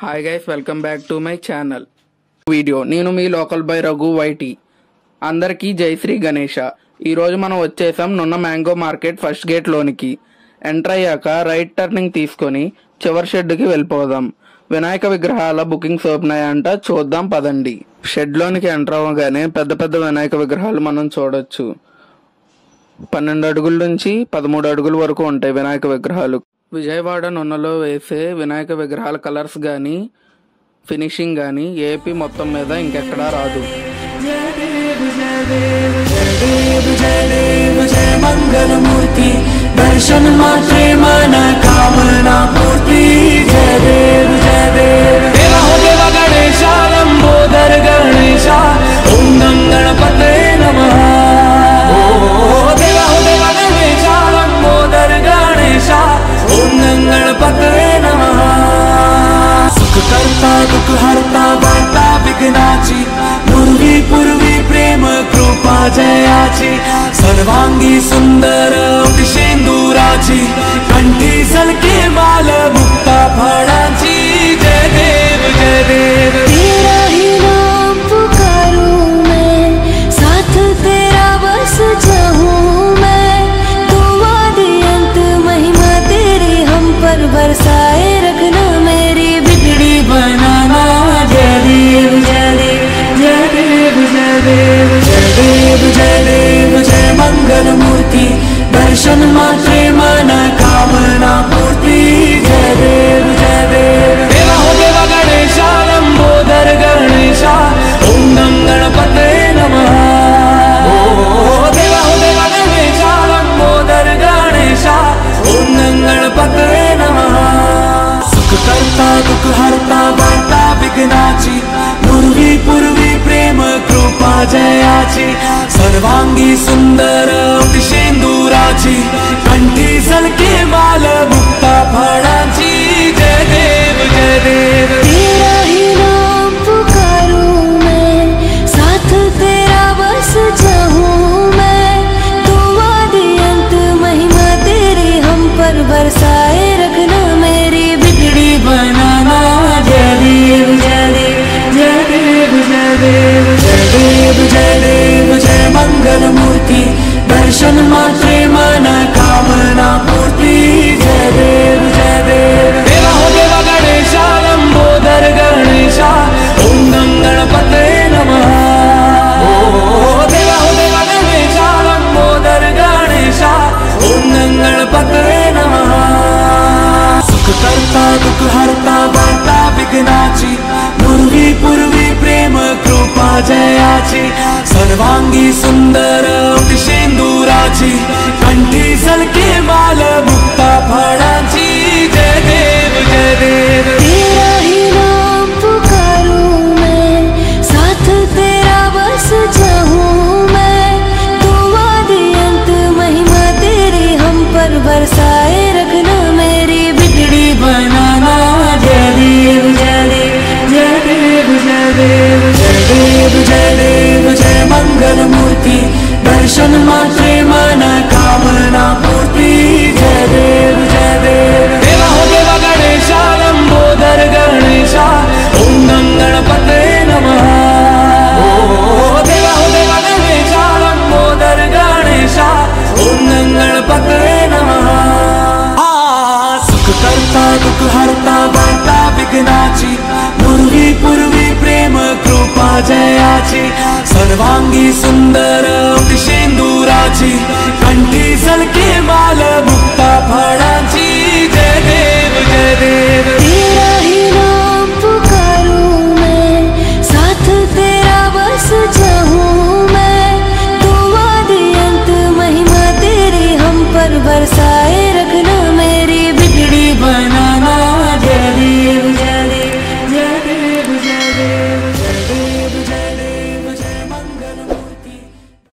Hi guys, welcome back to my channel video. నేను మీ local by Raghu YT. అందరికీ జై శ్రీ గణేష. ఈరోజు మనం వచ్చేసాం నున్న మ్యాంగో మార్కెట్ ఫస్ట్ గేట్ లోనికి. ఎంటర్ అయ్యాక రైట్ టర్నింగ్ తీసుకొని చివరి షెడ్కి వెళ్ళిపోదాం. వినాయక విగ్రహాల బుకింగ్స్ ఓపెన్ అయ్యాయంట, చూద్దాం పదండి. షెడ్ లోనికి ఎంటర్ అవ్వగానే పెద్ద పెద్ద వినాయక విగ్రహాలు మనం చూడొచ్చు. 12 అడుగుల నుంచి 13 అడుగుల వరకు ఉంటాయి వినాయక విగ్రహాలు. విజయవాడ నున్నలో వేసే వినాయక విగ్రహాల కలర్స్ గానీ ఫినిషింగ్ గానీ ఏపీ మొత్తం మీద ఇంకెక్కడా రాదు. మంగళమూర్తి దర్శన మాత్రే మన కామనా పూర్తి. జయ దేవ జయ దేవ దేవ హో దేవ గణేశ లంబోదర గణేశ ఓం గం గణపతే నమః. దేవ హో దేవ గణేశ లంబోదర గణేశ ఓం గం గణపతే నమః. सुख करता दुख हरता वार्ता विघ्नाची पूर्वी प्रेम कृपा जयाची सर्वांगी सुंदर शेंदुराची कंठी सलके माल मुक्ता फळाची. जय देव जय देव तेरा ही नाम पुकारूं मैं, साथ तेरा बस चाहूं मैं. दुआ दी अंत महिमा तेरी हम पर बरसाए रखना, मेरी बिगड़ी बनाना. जय देव जय देव जय देव जय देव जय देव जय देव जय मंगल मूर्ति दर्शन मात्रे मन कामना पूर्ति. जय देव जय देव देव हो देव गणेश लंबोदर गणेश ओम गं गणपते नमः. देव हो देव गणेश लंबोदर गणेश ओम गं गणपते नमः. सुख करता दुख हरता वार्ता विघ्नाची पूर्वी प्रेम कृपा जयाची सर्वांगी सुंदर शेंदुराची कंठी सलके माल मुक्ता फळाची. जय देव जय देव तेरा ही नाम पुकारूं मैं, साथ तेरा बस चाहूं मैं. दुआ दी अंत महिमा तेरी हम पर बरसाए रखना, मेरी बिगड़ी बनाना. जय देव जय देव जय देव जय देव जय देव जय देव जय मंगल मूर्ति दर्शन मात्रे मन कामना पूर्ति. जय देव जय देव देव हो देव गणेश लंबोदर गणेश ओम गं गणपते नमः. देव हो देव गणेश लंबोदर गणेश ओम गं गणपते नमः. सुख करता दुख हरता वार्ता विघ्नाची पूर्वी प्रेम कृपा जयाची सर्वांगी सुंदर शेंदुराची कंठी सलके माल मुक्ता फळाची. जय देव जय देव तेरा ही नाम पुकारूं मैं, साथ तेरा बस चाहूं मैं. दुआ दी अंत महिमा तेरी हम पर बरसाए रखना, मेरी बिगड़ी बनाना. जय देव जय देव जय देव जय देव जय देव जय देव जय मंगल मूर्ति दर्शन मात्रे मन कामना पूर्ति. जय देव जय देव देव हो देव गणेश लंबोदर गणेश ओम गं गणपते नमः. देव हो देव गणेश लंबोदर गणेश ओम गं गणपते नमः. सुख करता दुख हरता वार्ता विघ्नाची पूर्वी प्रेम कृपा जयाची सर्वांगी सुंदर शेंदुराची